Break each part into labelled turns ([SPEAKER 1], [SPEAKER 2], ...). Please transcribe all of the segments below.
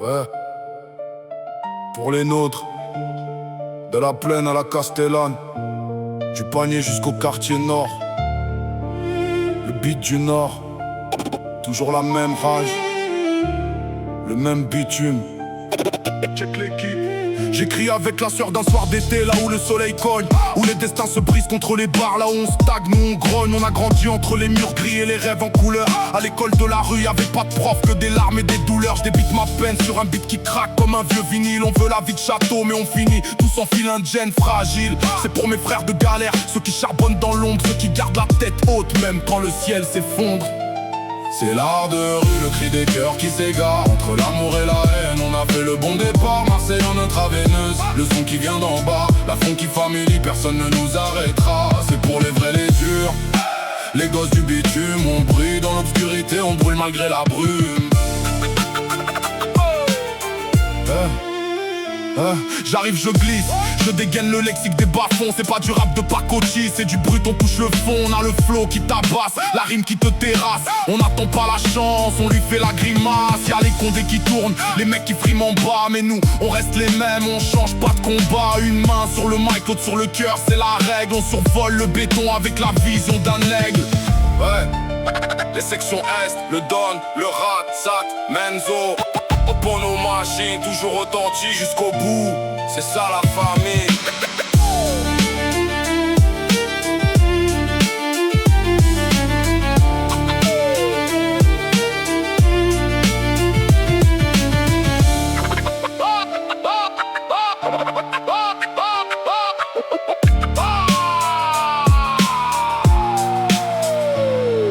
[SPEAKER 1] Ouais, pour les nôtres, de la plaine à la Castellane, du panier jusqu'au quartier nord. Le beat du nord, toujours la même rage, le même bitume. Check l'équipe. J'écris avec la sueur d'un soir d'été, là où le soleil cogne, où les destins se brisent contre les barres, là où on stagne, nous on grogne. On a grandi entre les murs gris et les rêves en couleur. À l'école de la rue, y'avait pas de prof, que des larmes et des douleurs. Je débite ma peine sur un beat qui craque comme un vieux vinyle. On veut la vie de château, mais on finit tous en filant de gêne fragile. C'est pour mes frères de galère, ceux qui charbonnent dans l'ombre, ceux qui gardent la tête haute, même quand le ciel s'effondre. C'est l'art de rue, le cri des cœurs qui s'égare. Entre l'amour et la haine, on a fait le bon départ. Marseille en intraveineuse, le son qui vient d'en bas. La funky family, personne ne nous arrêtera. C'est pour les vrais, les durs. Les gosses du bitume, on brille dans l'obscurité, on brûle malgré la brume. J'arrive, je glisse, je dégaine le lexique des bas-fonds. C'est pas du rap de pacotille, c'est du brut, on touche le fond. On a le flow qui tabasse, la rime qui te terrasse. On n'attend pas la chance, on lui fait la grimace. Y'a les condés qui tournent, les mecs qui friment en bas. Mais nous, on reste les mêmes, on change pas de combat. Une main sur le mic, l'autre sur le cœur, c'est la règle. On survole le béton avec la vision d'un aigle. Ouais, les sections Est, le Don, le Rat, Sat, Menzo. Pour nos machines, toujours authentiques jusqu'au bout. C'est ça la famille.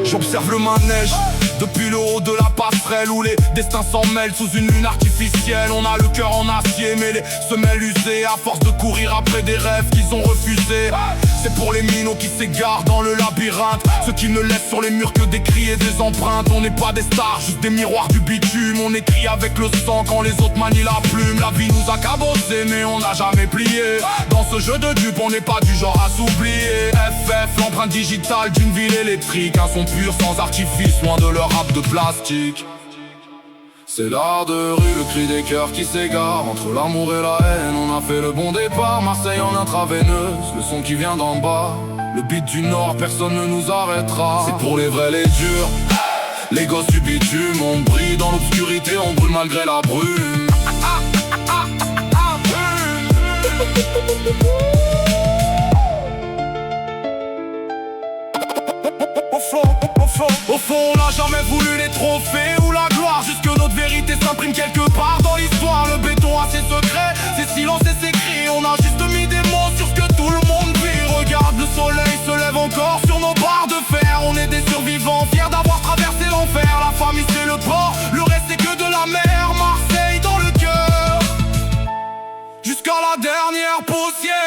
[SPEAKER 1] J'observe le manège depuis le haut de la passerelle où les destins s'en mêlent sous une lune artificielle. On a le cœur en acier mais les semelles usées à force de courir après des rêves qu'ils ont refusés. C'est pour les minots qui s'égarent dans le labyrinthe, ceux qui ne laissent sur les murs que des cris et des empreintes. On n'est pas des stars, juste des miroirs du bitume. On écrit avec le sang quand les autres manient la plume. La vie nous a cabossé mais on n'a jamais plié. Dans ce jeu de dupes on n'est pas du genre à s'oublier. FF, l'empreinte digitale d'une ville électrique. Un son pur sans artifice, loin de leur rap de plastique. C'est l'art de rue, le cri des cœurs qui s'égare. Entre l'amour et la haine, on a fait le bon départ. Marseille en intraveineuse, le son qui vient d'en bas. Le beat du nord, personne ne nous arrêtera. C'est pour les vrais, les durs. Les gosses du bitume, on brille dans l'obscurité, on brûle malgré la brume. Au fond, on n'a jamais voulu les trophées ou la gloire, juste que notre vérité s'imprime quelque part dans l'histoire. Le béton a ses secrets, ses silences et ses cris. On a juste mis des mots sur ce que tout le monde vit. Regarde, le soleil se lève encore sur nos barres de fer. On est des survivants, fiers d'avoir traversé l'enfer. La famille c'est le port, le reste c'est que de la mer. Marseille dans le cœur, jusqu'à la dernière poussière.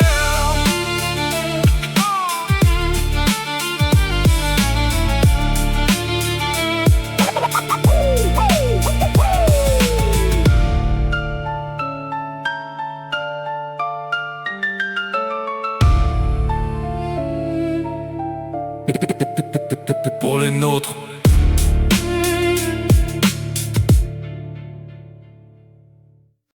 [SPEAKER 1] Pour les nôtres.